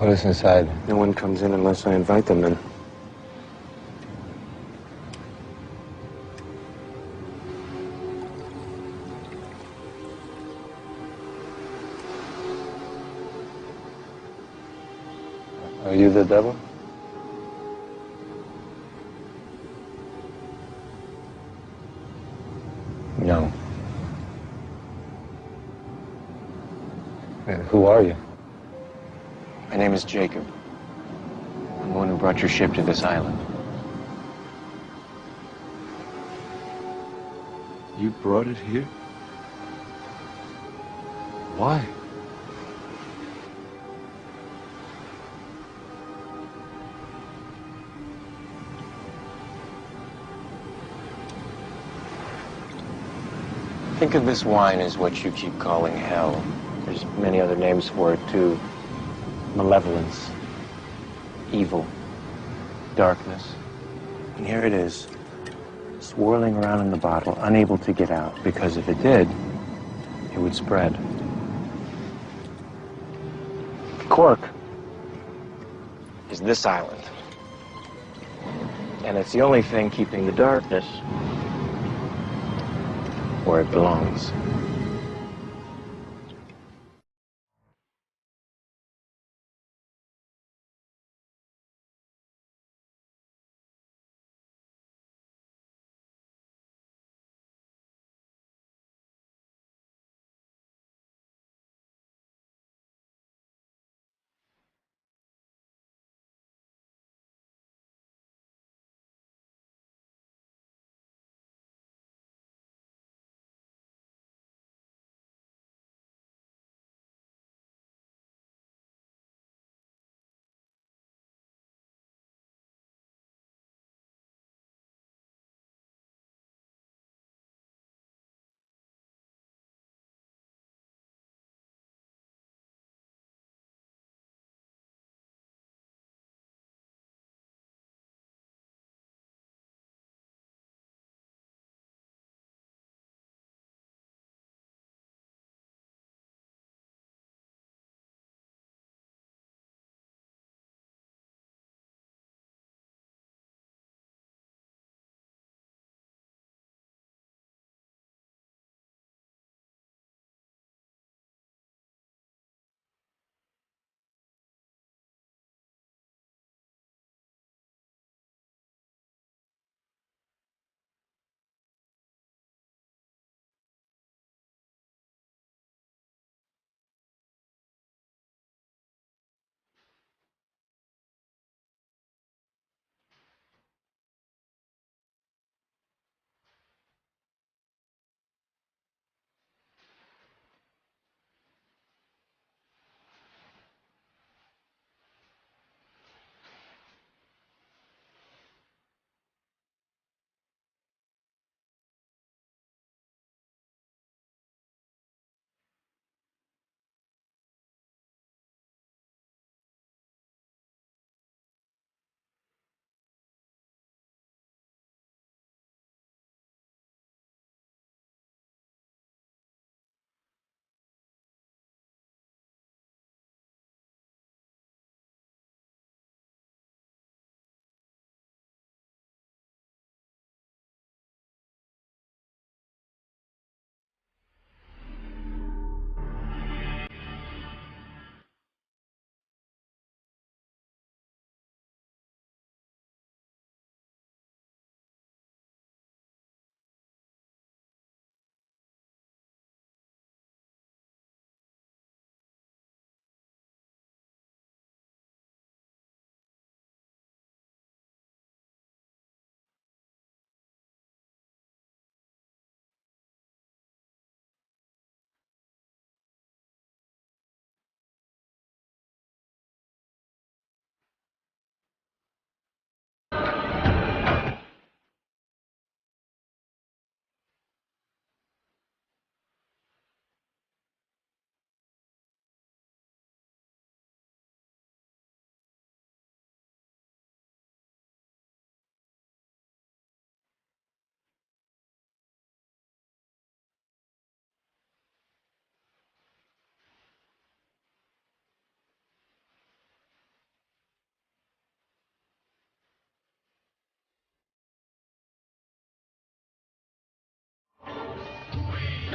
What is inside? No one comes in unless I invite them in. Are you the devil? No. Who are you? My name is Jacob. I'm the one who brought your ship to this island. You brought it here? Why? Think of this wine as what you keep calling hell. There's many other names for it, too. Malevolence, evil, darkness. And here it is, swirling around in the bottle, unable to get out, because if it did, it would spread. The cork is this island. And it's the only thing keeping the darkness where it belongs.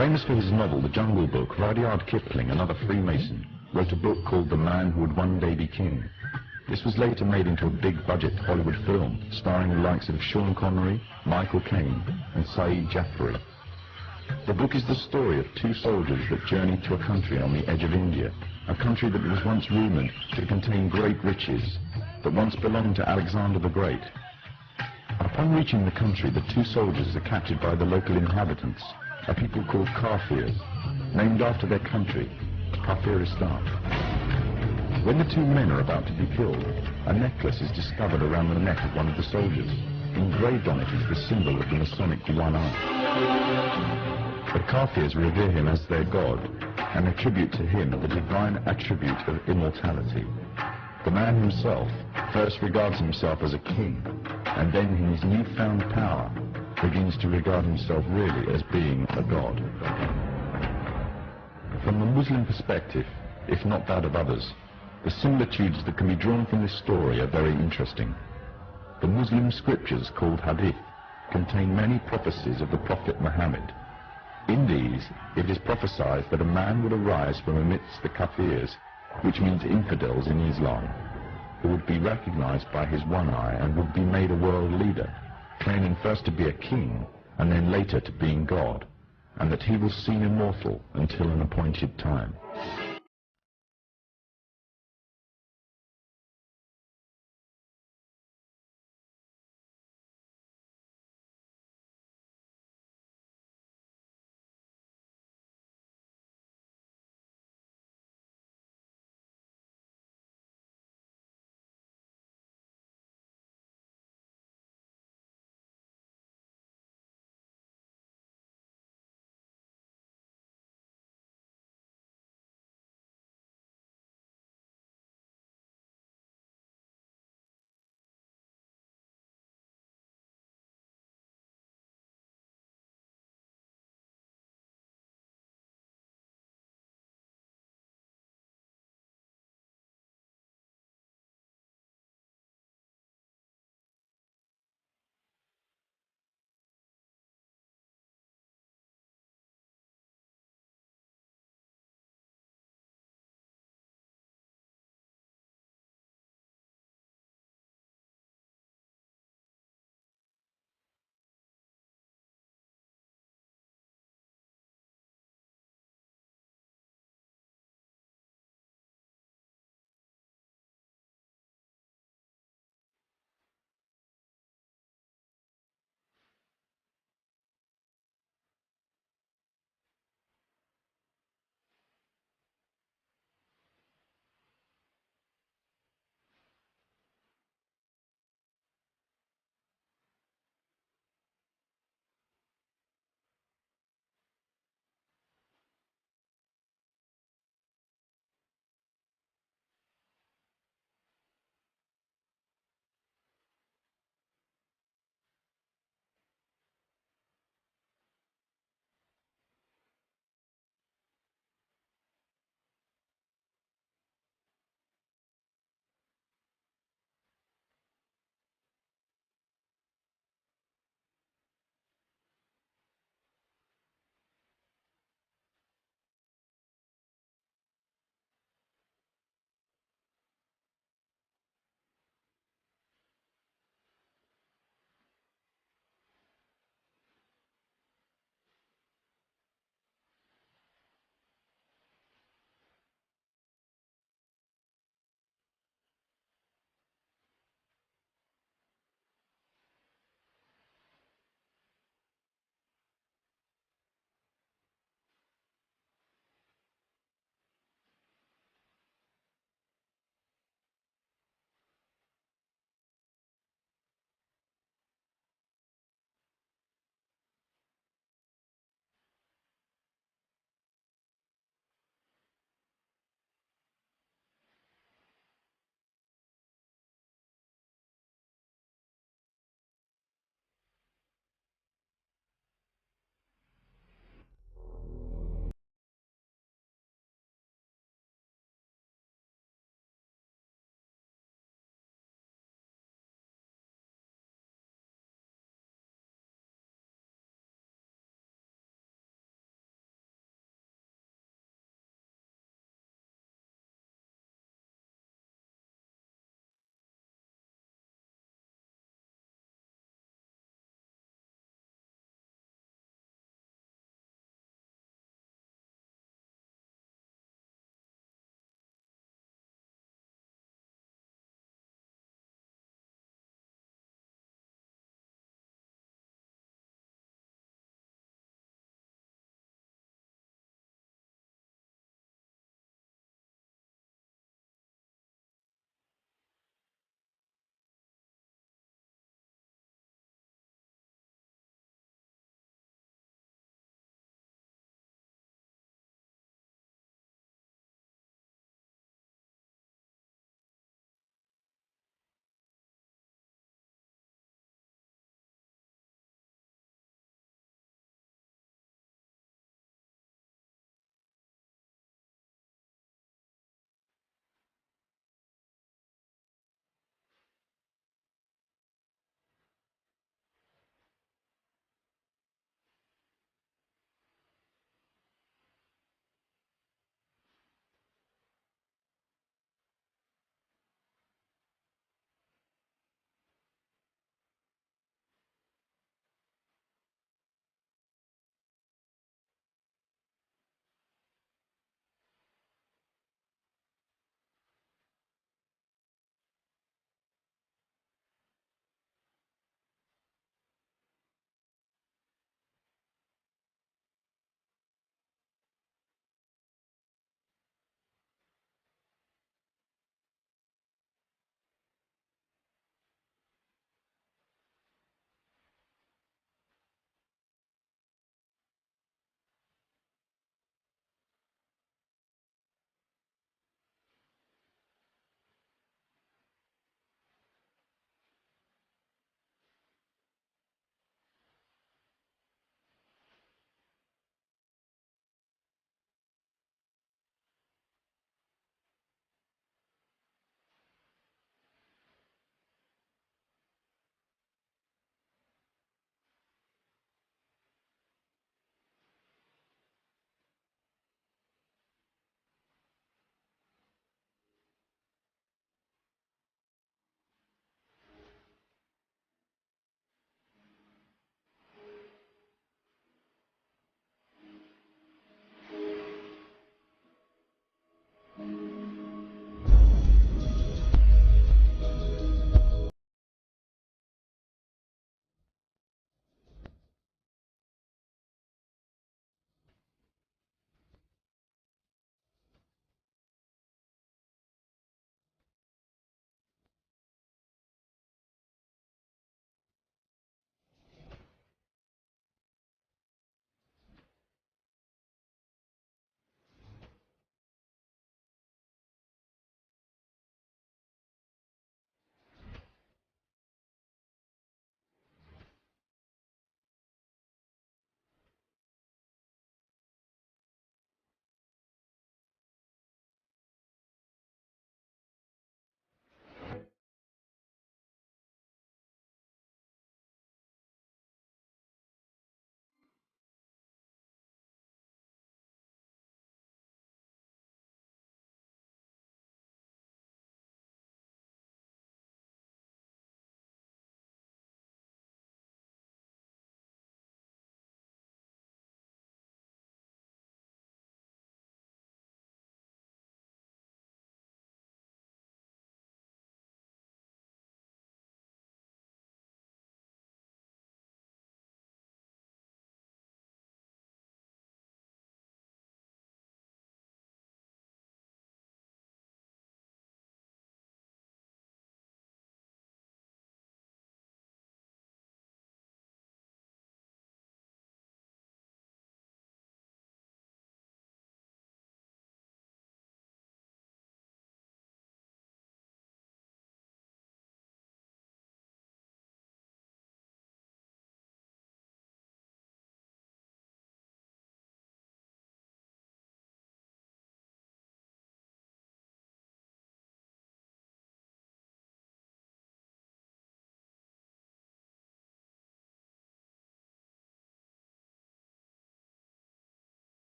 Famous for his novel The Jungle Book, Rudyard Kipling, another Freemason, wrote a book called The Man Who Would One Day Be King. This was later made into a big-budget Hollywood film, starring the likes of Sean Connery, Michael Caine, and Saeed Jaffrey. The book is the story of two soldiers that journeyed to a country on the edge of India, a country that was once rumoured to contain great riches, that once belonged to Alexander the Great. Upon reaching the country, the two soldiers are captured by the local inhabitants, a people called Kafirs, named after their country, Kafiristan. When the two men are about to be killed, a necklace is discovered around the neck of one of the soldiers. Engraved on it is the symbol of the Masonic one eye. The Kafirs revere him as their god and attribute to him the divine attribute of immortality. The man himself first regards himself as a king, and then in his newfound power begins to regard himself really as being a god. From the Muslim perspective, if not that of others, the similitudes that can be drawn from this story are very interesting. The Muslim scriptures, called Hadith, contain many prophecies of the Prophet Muhammad. In these, it is prophesied that a man would arise from amidst the Kafirs, which means infidels in Islam, who would be recognized by his one eye and would be made a world leader, claiming first to be a king and then later to being God, and that he was seen immortal until an appointed time.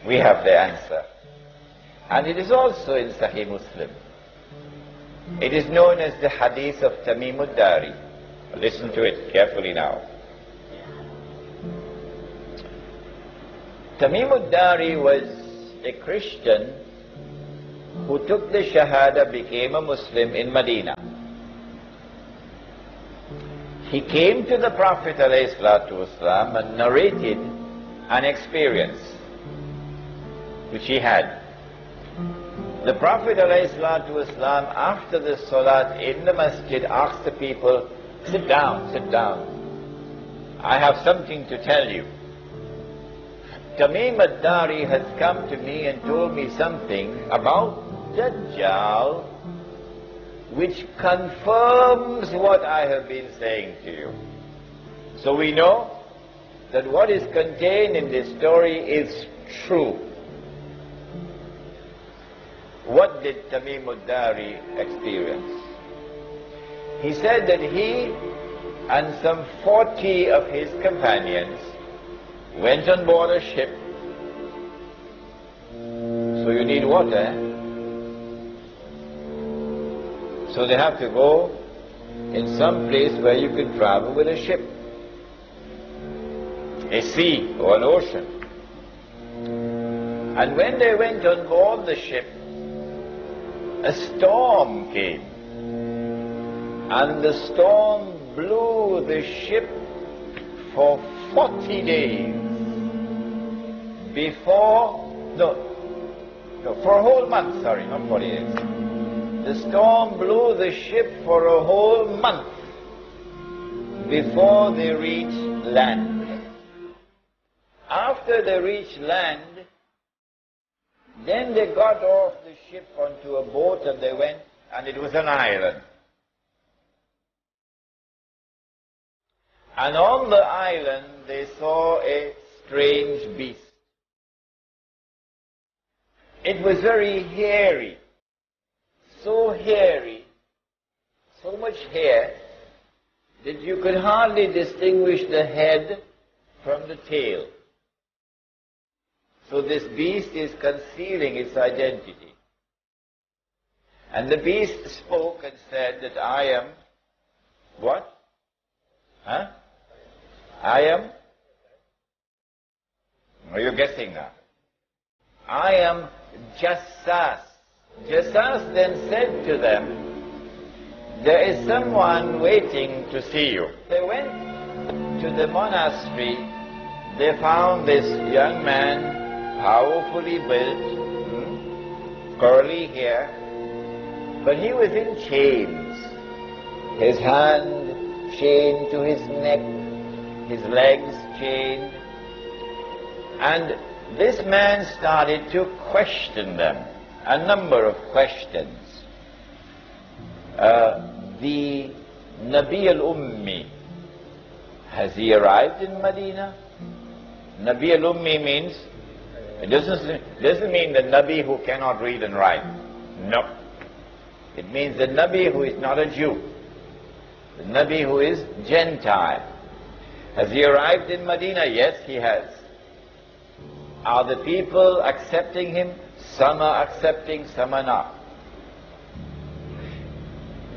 We have the answer. And it is also in Sahih Muslim. It is known as the hadith of Tamim ad-Dari. Listen to it carefully now. Tamim ad-Dari was a Christian who took the Shahada, became a Muslim in Medina. He came to the Prophet ﷺ and narrated an experience which he had. The Prophet ﷺ, after the Salat in the masjid, asked the people, sit down, sit down. I have something to tell you. Tamim ad-Dari has come to me and told me something about Dajjal which confirms what I have been saying to you. So we know that what is contained in this story is true. What did Tamim ad-Dari experience? He said that he and some 40 of his companions went on board a ship. So you need water. So they have to go in some place where you can travel with a ship, a sea or an ocean. And when they went on board the ship, a storm came. And the storm blew the ship for 40 days for a whole month, sorry, not 40 days. The storm blew the ship for a whole month before they reached land. After they reached land, then they got off the ship onto a boat and they went, and it was an island. And on the island they saw a strange beast. It was very hairy, so hairy, so much hair, that you could hardly distinguish the head from the tail. So this beast is concealing its identity. And the beast spoke and said that I am, what? Huh? I am? Are you guessing now? I am Jassas. Jassas then said to them, there is someone waiting to see you. They went to the monastery. They found this young man, powerfully built, curly hair, but he was in chains. His hand chained to his neck, his legs chained. And this man started to question them, a number of questions. The Nabi al-Ummi, has he arrived in Medina? Nabi al-Ummi means, it doesn't mean the Nabi who cannot read and write. No. It means the Nabi who is not a Jew. The Nabi who is Gentile. Has he arrived in Medina? Yes, he has. Are the people accepting him? Some are accepting, some are not.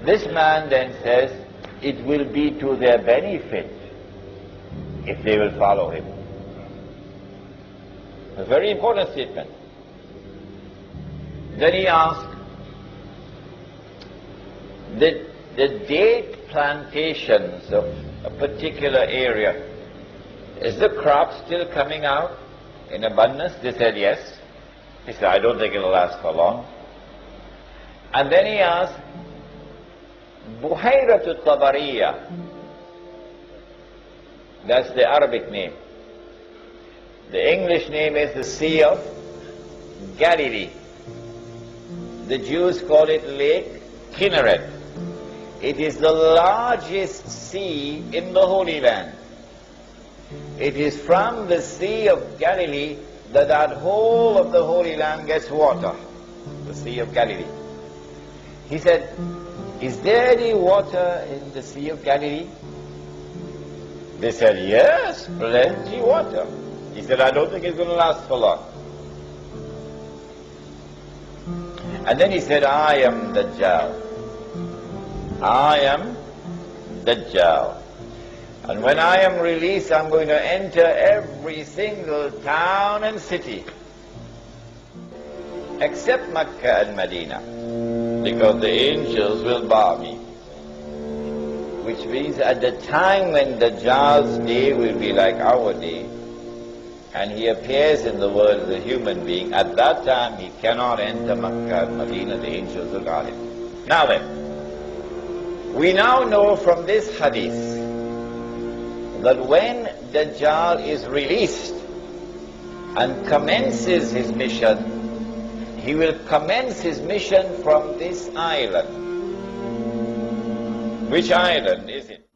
This man then says, it will be to their benefit if they will follow him. A very important statement. Then he asked, the date plantations of a particular area, is the crop still coming out in abundance? They said yes. He said, I don't think it'll last for long. And then he asked, Buhayrat al-Tabariya, that's the Arabic name. The English name is the Sea of Galilee. The Jews call it Lake Kinneret. It is the largest sea in the Holy Land. It is from the Sea of Galilee that whole of the Holy Land gets water, the Sea of Galilee. He said, is there any water in the Sea of Galilee? They said, yes, plenty water. He said, I don't think it's going to last for long. And then he said, I am Dajjal. I am Dajjal. And when I am released, I'm going to enter every single town and city, except Mecca and Medina, because the angels will bar me. Which means at the time when Dajjal's day will be like our day, and he appears in the world as a human being, at that time he cannot enter Mecca and Medina, the angels will guard him. Now then, we now know from this hadith that when Dajjal is released and commences his mission, he will commence his mission from this island. Which island is it?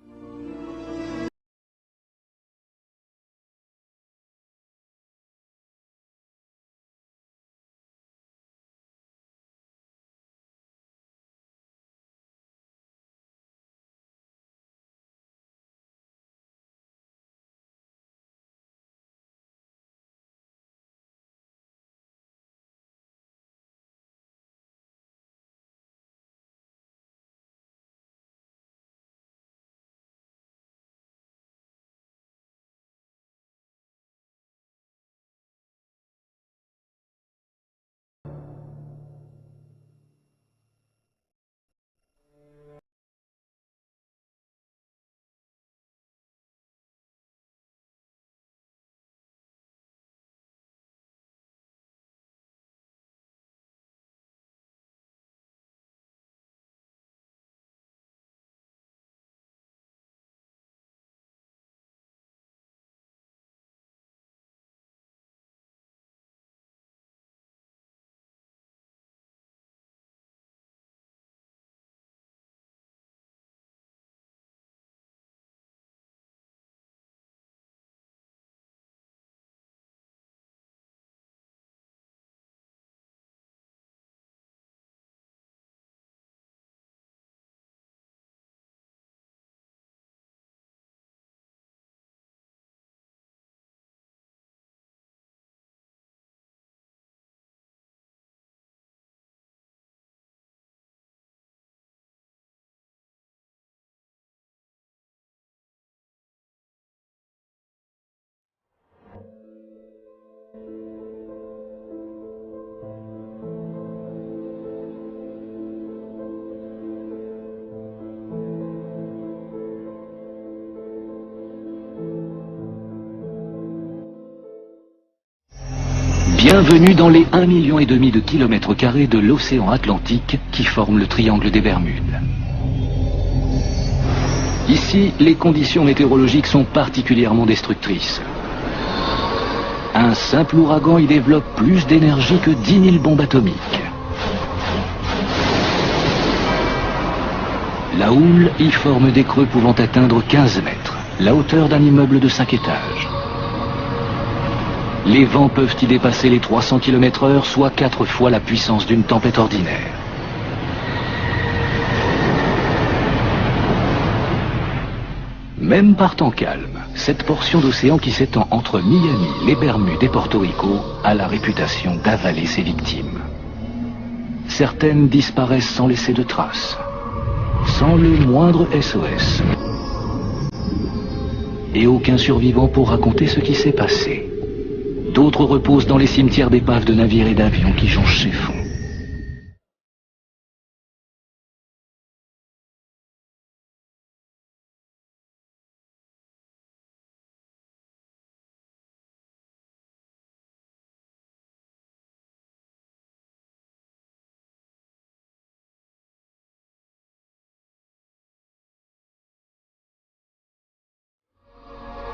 Bienvenue dans les 1,5 million de kilomètres carrés de l'océan Atlantique qui forme le triangle des Bermudes. Ici, les conditions météorologiques sont particulièrement destructrices. Un simple ouragan y développe plus d'énergie que 10 000 bombes atomiques. La houle y forme des creux pouvant atteindre 15 mètres, la hauteur d'un immeuble de 5 étages. Les vents peuvent y dépasser les 300 km/h, soit 4 fois la puissance d'une tempête ordinaire. Même par temps calme, cette portion d'océan qui s'étend entre Miami, les Bermudes et Porto Rico a la réputation d'avaler ses victimes. Certaines disparaissent sans laisser de traces, sans le moindre SOS. Et aucun survivant pour raconter ce qui s'est passé. D'autres reposent dans les cimetières d'épaves de navires et d'avions qui jonchent ces fonds.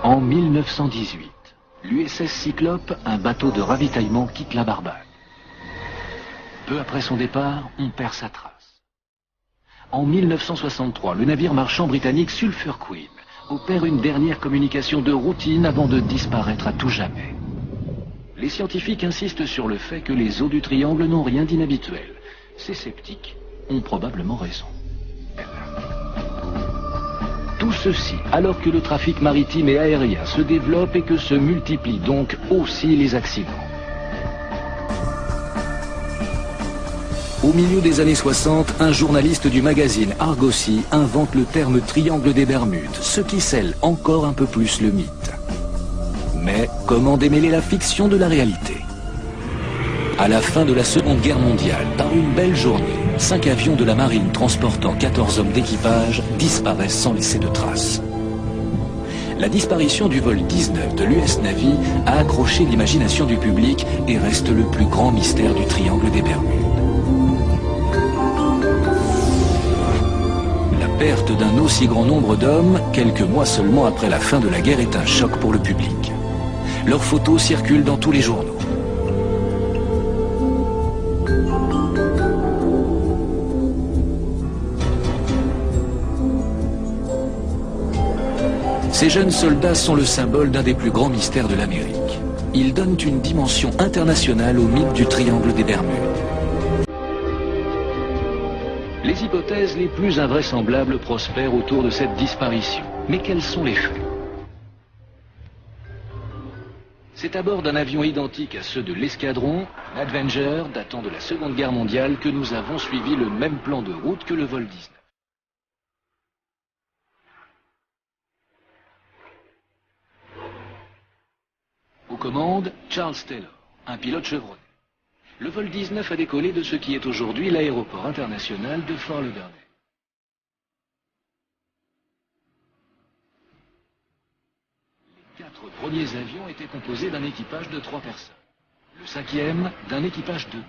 En 1918, l'USS Cyclope, un bateau de ravitaillement, quitte la Barbade. Peu après son départ, on perd sa trace. En 1963, le navire marchand britannique Sulphur Queen opère une dernière communication de routine avant de disparaître à tout jamais. Les scientifiques insistent sur le fait que les eaux du triangle n'ont rien d'inhabituel. Ces sceptiques ont probablement raison. Tout ceci alors que le trafic maritime et aérien se développe et que se multiplient donc aussi les accidents. Au milieu des années 60, un journaliste du magazine Argosy invente le terme triangle des Bermudes, ce qui scelle encore un peu plus le mythe. Mais comment démêler la fiction de la réalité? À la fin de la Seconde Guerre mondiale, par une belle journée, 5 avions de la marine transportant 14 hommes d'équipage disparaissent sans laisser de traces. La disparition du vol 19 de l'US Navy a accroché l'imagination du public et reste le plus grand mystère du triangle des Bermudes. La perte d'un aussi grand nombre d'hommes, quelques mois seulement après la fin de la guerre, est un choc pour le public. Leurs photos circulent dans tous les journaux. Ces jeunes soldats sont le symbole d'un des plus grands mystères de l'Amérique. Ils donnent une dimension internationale au mythe du triangle des Bermudes. Les hypothèses les plus invraisemblables prospèrent autour de cette disparition. Mais quels sont les faits? C'est à bord d'un avion identique à ceux de l'escadron, un Avenger datant de la Seconde Guerre mondiale, que nous avons suivi le même plan de route que le vol 19. Aux commandes, Charles Taylor, un pilote chevronné. Le vol 19 a décollé de ce qui est aujourd'hui l'aéroport international de Fort Lauderdale. Les 4 premiers avions étaient composés d'un équipage de 3 personnes. Le 5e, d'un équipage de 2.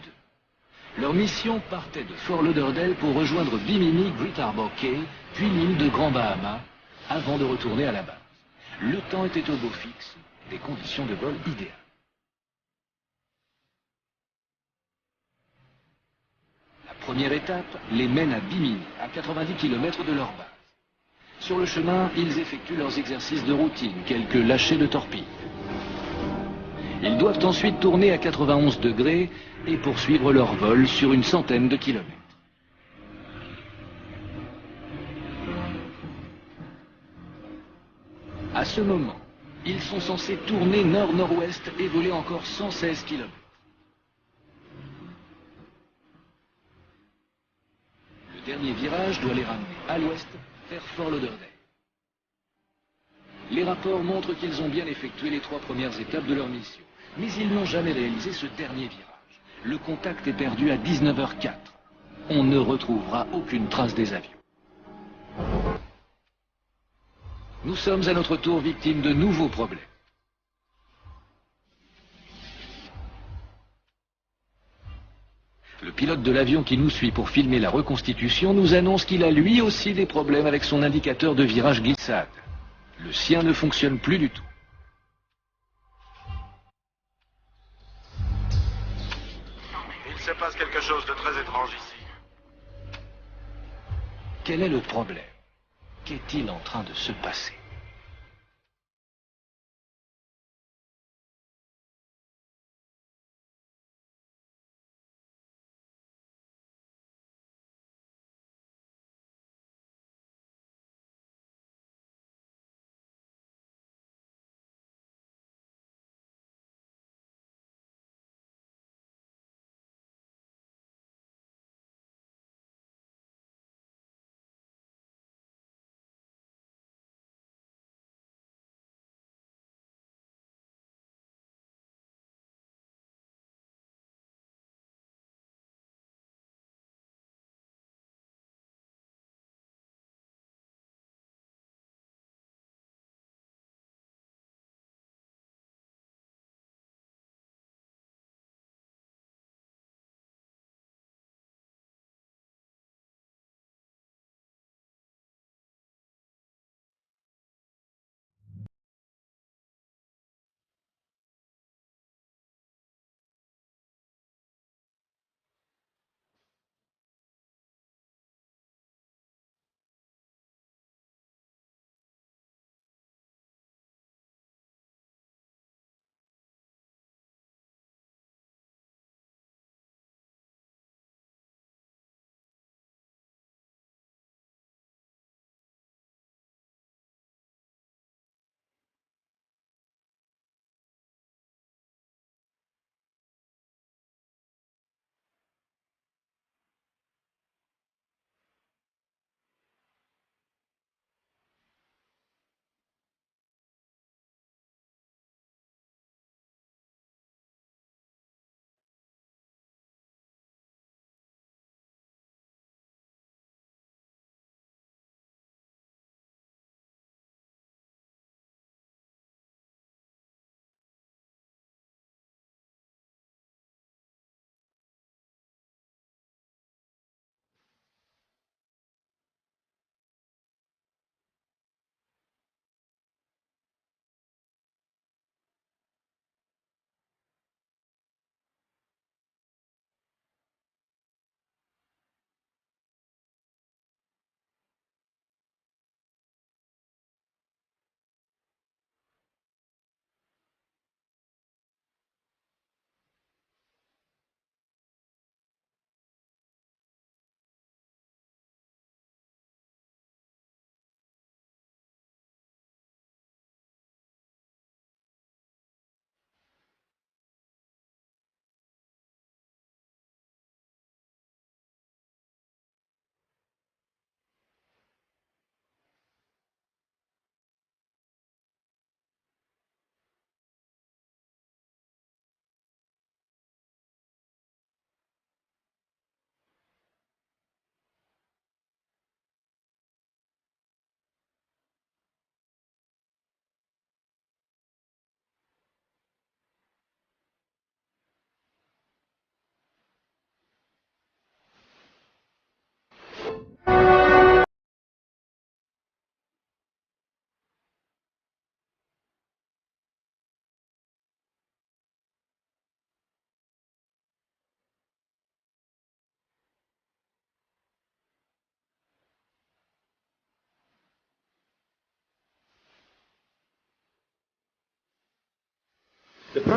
Leur mission partait de Fort Lauderdale pour rejoindre Bimini, Great Harbor Cay, puis l'île de Grand Bahama, avant de retourner à la base. Le temps était au beau fixe, des conditions de vol idéales. La première étape les mène à Bimini, à 90 km de leur base. Sur le chemin, ils effectuent leurs exercices de routine, quelques lâchers de torpilles. Ils doivent ensuite tourner à 91 degrés et poursuivre leur vol sur une centaine de kilomètres. À ce moment, ils sont censés tourner nord-nord-ouest et voler encore 116 km. Le dernier virage doit les ramener à l'ouest vers Fort Lauderdale. Les rapports montrent qu'ils ont bien effectué les 3 premières étapes de leur mission, mais ils n'ont jamais réalisé ce dernier virage. Le contact est perdu à 19h04. On ne retrouvera aucune trace des avions. Nous sommes à notre tour victimes de nouveaux problèmes. Le pilote de l'avion qui nous suit pour filmer la reconstitution nous annonce qu'il a lui aussi des problèmes avec son indicateur de virage glissade. Le sien ne fonctionne plus du tout. Il se passe quelque chose de très étrange ici. Quel est le problème? Qu'est-il en train de se passer?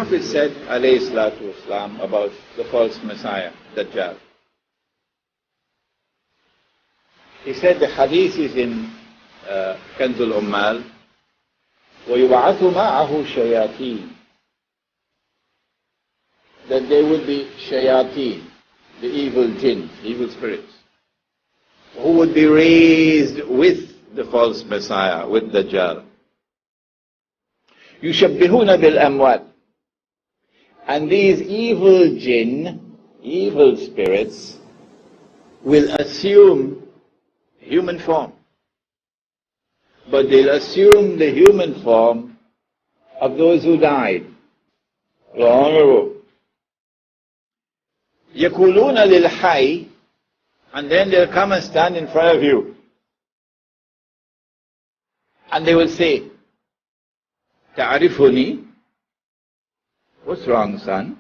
Prophet said, alayhi salatu wasalam, about the false Messiah, Dajjal. He said the hadith is in Kanzul Ummal, وَيُبْعَثُ مَعَهُ شَيَاطِينَ, that there would be shayateen, the evil jinn, evil spirits, who would be raised with the false Messiah, with Dajjal. يُشَبِّهُونَ بِالْأَمْوَاتِ, and these evil jinn, evil spirits, will assume human form. But they'll assume the human form of those who died long ago. يَقُولُونَ لِلْحَيِّ, and then they'll come and stand in front of you. And they will say, تَعْرِفُنِي? What's wrong, son?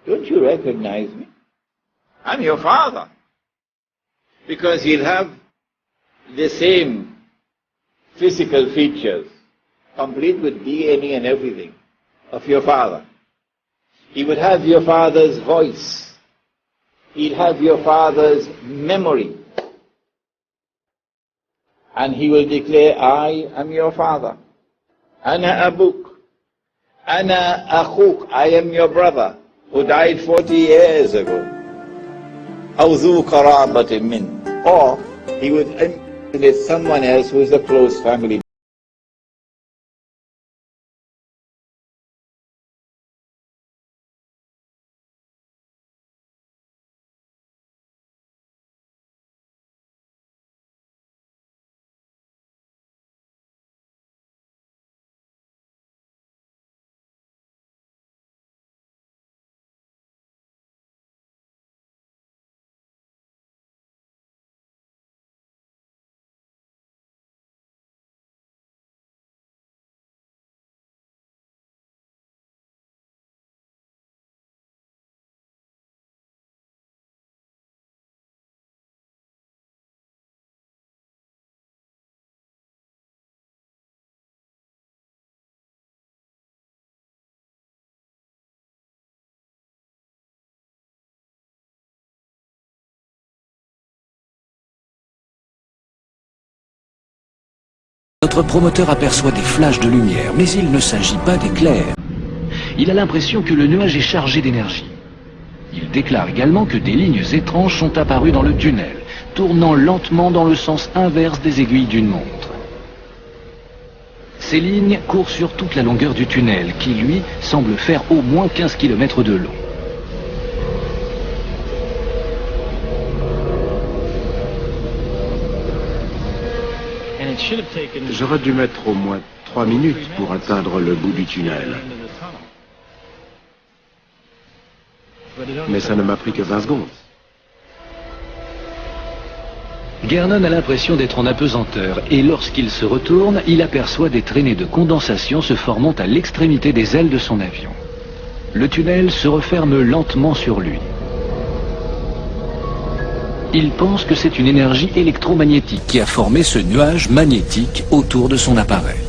Don't you recognize me? I'm your father. Because he'll have the same physical features, complete with DNA and everything, of your father. He would have your father's voice. He'd have your father's memory. And he will declare, I am your father. Ana abuk. Ana akhuk. I am your brother who died 40 years ago. أو ذو قرابة من. Or he would impersonate someone else who is a close family. Notre promoteur aperçoit des flashs de lumière, mais il ne s'agit pas d'éclairs. Il a l'impression que le nuage est chargé d'énergie. Il déclare également que des lignes étranges sont apparues dans le tunnel, tournant lentement dans le sens inverse des aiguilles d'une montre. Ces lignes courent sur toute la longueur du tunnel, qui lui semble faire au moins 15 km de long. J'aurais dû mettre au moins 3 minutes pour atteindre le bout du tunnel. Mais ça ne m'a pris que 20 secondes. Gernon a l'impression d'être en apesanteur et lorsqu'il se retourne, il aperçoit des traînées de condensation se formant à l'extrémité des ailes de son avion. Le tunnel se referme lentement sur lui. Il pense que c'est une énergie électromagnétique qui a formé ce nuage magnétique autour de son appareil.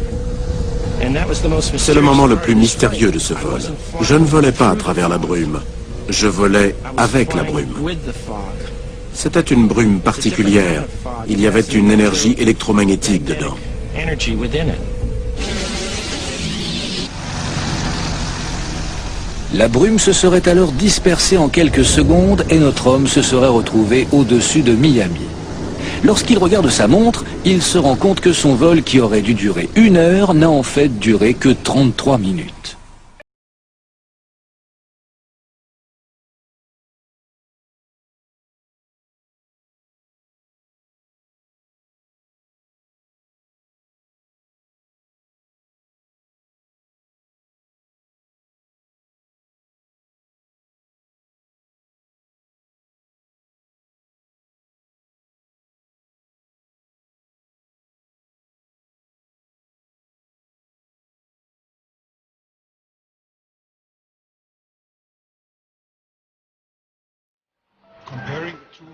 C'est le moment le plus mystérieux de ce vol. Je ne volais pas à travers la brume. Je volais avec la brume. C'était une brume particulière. Il y avait une énergie électromagnétique dedans. La brume se serait alors dispersée en quelques secondes et notre homme se serait retrouvé au-dessus de Miami. Lorsqu'il regarde sa montre, il se rend compte que son vol qui aurait dû durer 1 heure n'a en fait duré que 33 minutes.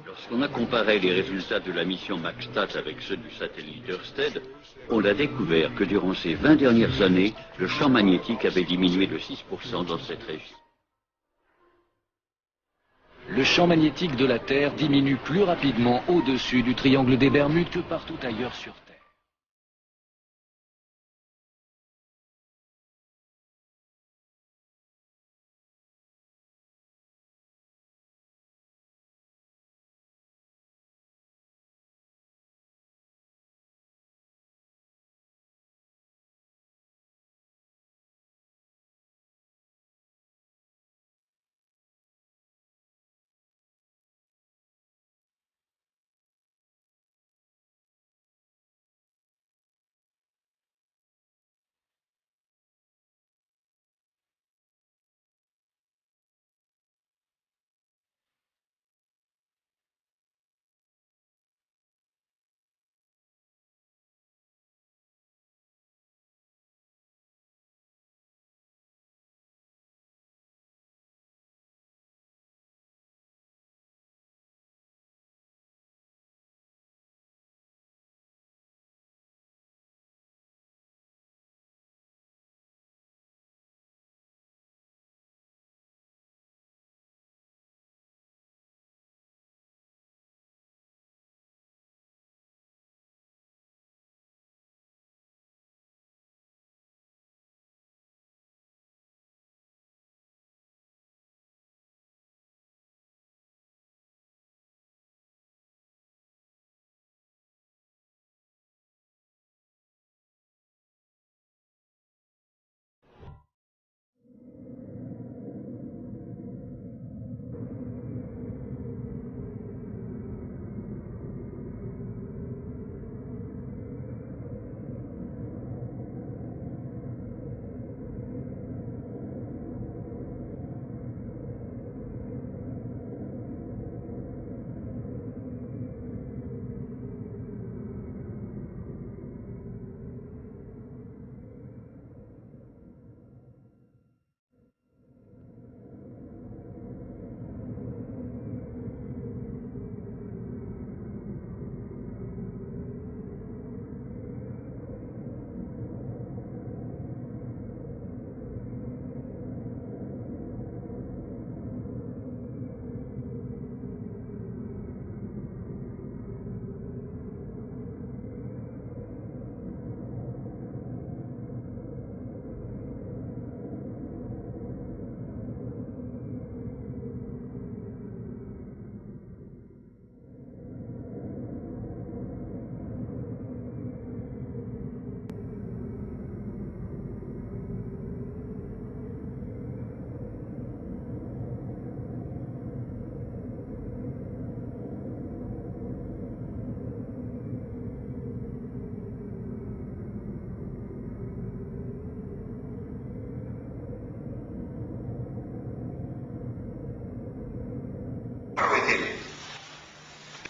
Lorsqu'on a comparé les résultats de la mission MaxStat avec ceux du satellite Ørsted, on a découvert que durant ces 20 dernières années, le champ magnétique avait diminué de 6% dans cette région. Le champ magnétique de la Terre diminue plus rapidement au-dessus du triangle des Bermudes que partout ailleurs sur Terre.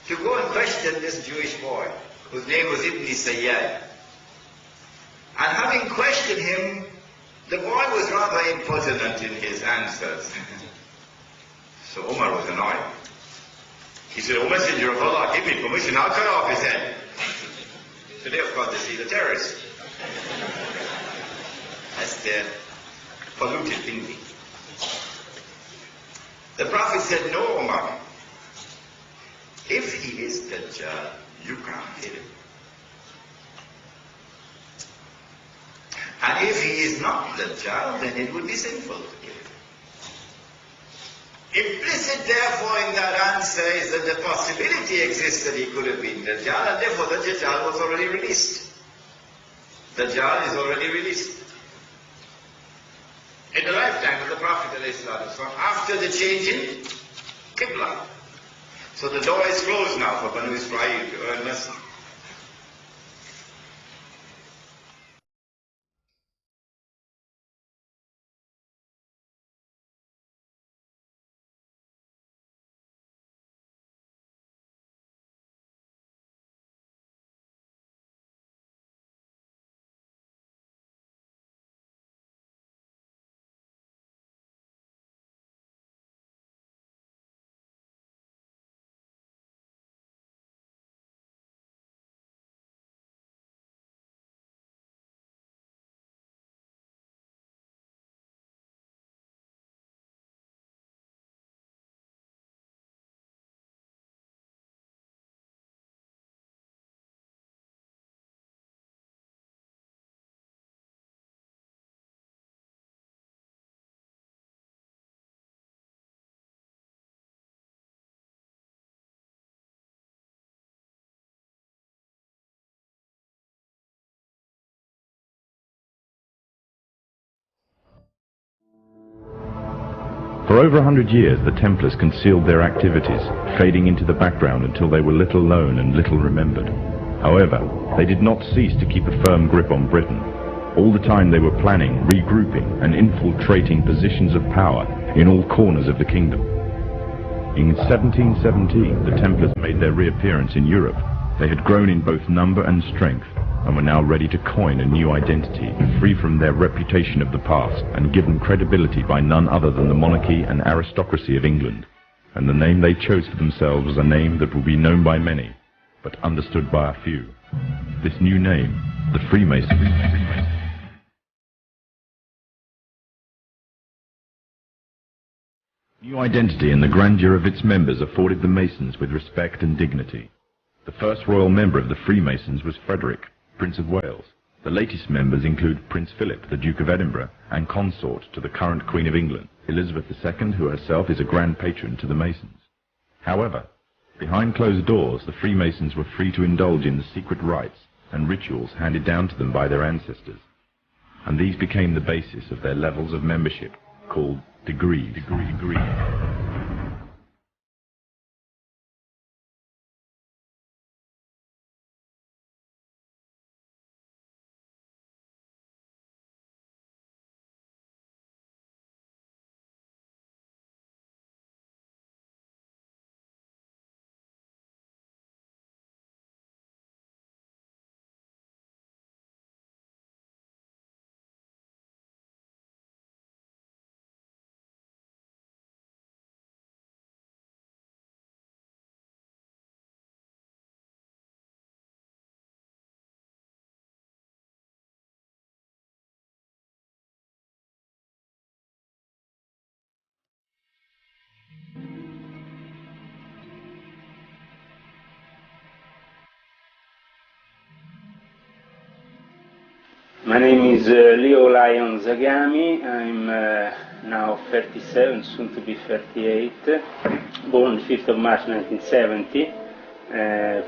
To go and question this Jewish boy, whose name was Ibn Sayyad. And having questioned him, the boy was rather impertinent in his answers. So Umar was annoyed. He said, "O Messenger of Allah, give me permission, I'll cut off his head." Today, of course, they see the terrorists. That's their polluted thinking. The Prophet said, "No, Umar. If he is Dajjal, you can't kill him. And if he is not Dajjal, then it would be sinful to kill him." Implicit, therefore, in that answer is that the possibility exists that he could have been Dajjal, and therefore the Dajjal was already released. Dajjal is already released. In the lifetime of the Prophet ﷺ, after the change in Qibla. So the door is closed now for Banu Israel to earn mercy. For over 100 years, the Templars concealed their activities, fading into the background until they were little known and little remembered. However, they did not cease to keep a firm grip on Britain. All the time they were planning, regrouping, and infiltrating positions of power in all corners of the kingdom. In 1717, the Templars made their reappearance in Europe. They had grown in both number and strength, and were now ready to coin a new identity, free from their reputation of the past, and given credibility by none other than the monarchy and aristocracy of England. And the name they chose for themselves was a name that will be known by many, but understood by a few. This new name, the Freemasons. New identity and the grandeur of its members afforded the Masons with respect and dignity. The first royal member of the Freemasons was Frederick, Prince of Wales. The latest members include Prince Philip, the Duke of Edinburgh, and consort to the current Queen of England, Elizabeth II, who herself is a grand patron to the Masons. However, behind closed doors, the Freemasons were free to indulge in the secret rites and rituals handed down to them by their ancestors, and these became the basis of their levels of membership, called degrees. My name is Leo Lion Zagami. I'm now 37, soon to be 38, born 5th of March 1970,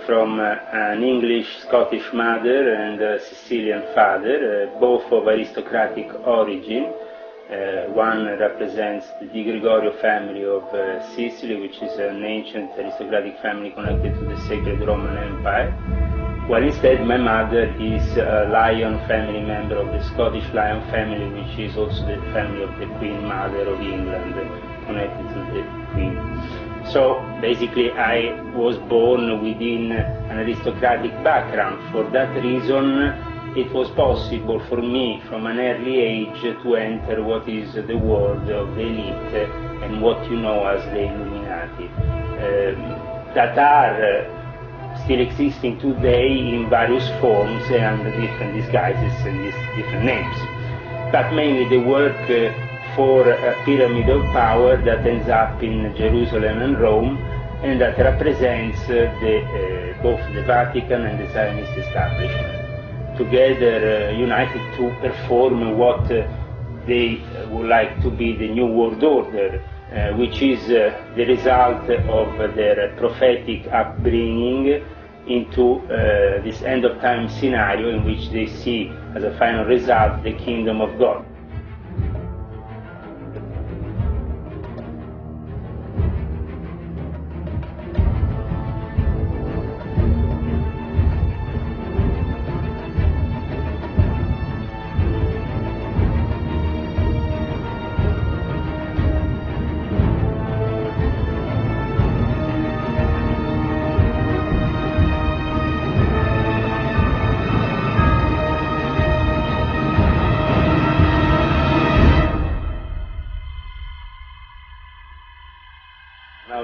from an English-Scottish mother and a Sicilian father, both of aristocratic origin. One represents the Di Gregorio family of Sicily, which is an ancient aristocratic family connected to the Sacred Roman Empire, while instead my mother is a Lion family member of the Scottish Lion family, which is also the family of the Queen Mother of England, connected to the Queen. So basically I was born within an aristocratic background. For that reason it was possible for me from an early age to enter what is the world of the elite and what you know as the Illuminati, that are still existing today in various forms and different disguises and different names. But mainly they work for a pyramid of power that ends up in Jerusalem and Rome, and that represents both the Vatican and the Zionist establishment, together united to perform what they would like to be the New World Order, which is the result of their prophetic upbringing into this end-of-time scenario in which they see as a final result the kingdom of God.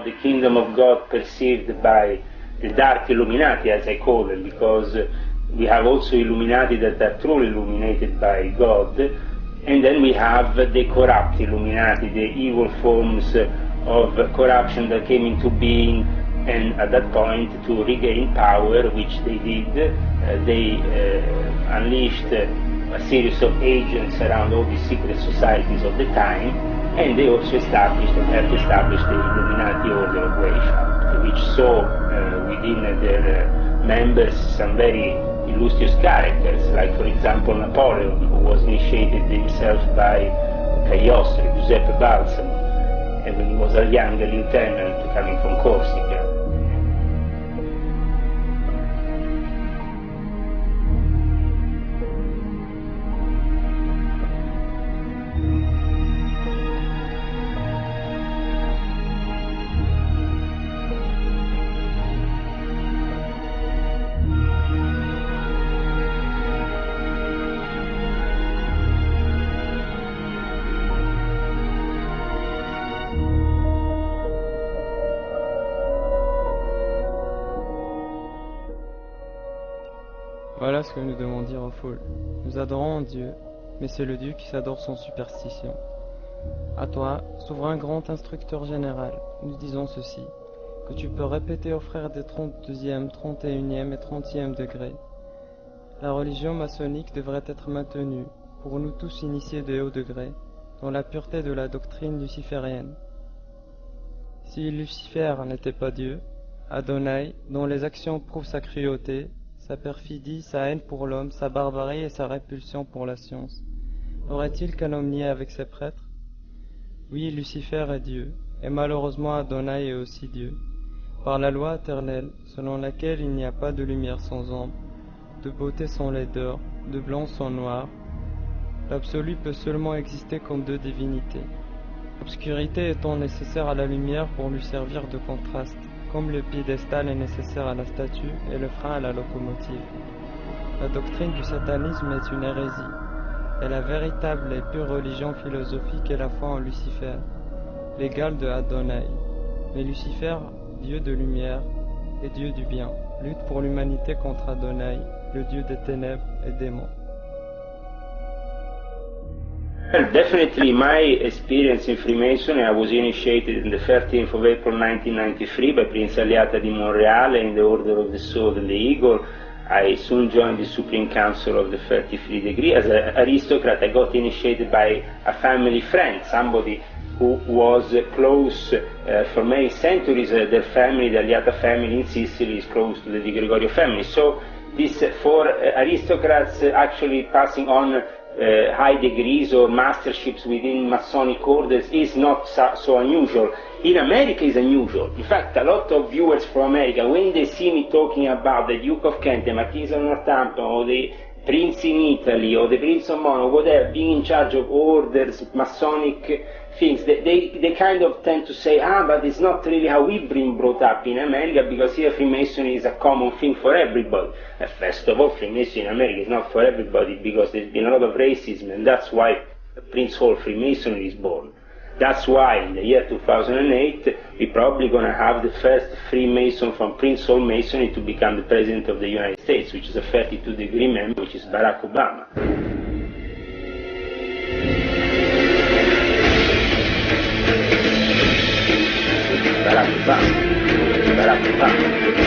The kingdom of God perceived by the dark Illuminati, as I call them, because we have also Illuminati that are truly illuminated by God, and then we have the corrupt Illuminati, the evil forms of corruption that came into being, and at that point to regain power, which they did, they unleashed a series of agents around all the secret societies of the time, and they also established and helped establish the Illuminati Order of Weishaupt, which saw within their members some very illustrious characters, like for example Napoleon, who was initiated himself by Cagliostro, Giuseppe Balsamo, and when he was a young lieutenant coming from Corsica. Voilà ce que nous devons dire aux foules. Nous adorons Dieu, mais c'est le Dieu qui s'adore sans superstition. À toi, souverain grand instructeur général, nous disons ceci, que tu peux répéter aux frères des 32e, 31e et 30e degrés. La religion maçonnique devrait être maintenue, pour nous tous initiés de haut degré, dans la pureté de la doctrine luciférienne. Si Lucifer n'était pas Dieu, Adonai, dont les actions prouvent sa cruauté, sa perfidie, sa haine pour l'homme, sa barbarie et sa répulsion pour la science, aurait-il calomnié avec ses prêtres? Oui, Lucifer est Dieu, et malheureusement Adonai est aussi Dieu, par la loi éternelle, selon laquelle il n'y a pas de lumière sans ombre, de beauté sans laideur, de blanc sans noir. L'absolu peut seulement exister comme deux divinités, l'obscurité étant nécessaire à la lumière pour lui servir de contraste, comme le piédestal est nécessaire à la statue et le frein à la locomotive. La doctrine du satanisme est une hérésie, et la véritable et pure religion philosophique est la foi en Lucifer, l'égal de Adonai. Mais Lucifer, Dieu de lumière et Dieu du bien, lutte pour l'humanité contre Adonai, le Dieu des ténèbres et démons. Well, definitely my experience in Freemasonry, I was initiated on the 13th of April 1993 by Prince Aliata di Monreale in the Order of the Sword and the Eagle. I soon joined the Supreme Council of the 33 Degree. As an aristocrat, I got initiated by a family friend, somebody who was close for many centuries. Their family, the Aliata family in Sicily, is close to the Di Gregorio family. So this, for aristocrats actually passing on high degrees or masterships within Masonic orders is not so unusual. In America is unusual. In fact, a lot of viewers from America, when they see me talking about the Duke of Kent, the Marquis of Northampton, or the Prince in Italy, or the Prince of Monaco, whatever, being in charge of orders, Masonic things, they kind of tend to say, but it's not really how we've been brought up in America, because here Freemasonry is a common thing for everybody. First of all, Freemasonry in America is not for everybody, because there's been a lot of racism, and that's why Prince Hall Freemasonry is born. That's why in the year 2008, we're probably going to have the first Freemason from Prince Hall Masonry to become the President of the United States, which is a 32-degree member, which is Barack Obama. Barack Obama.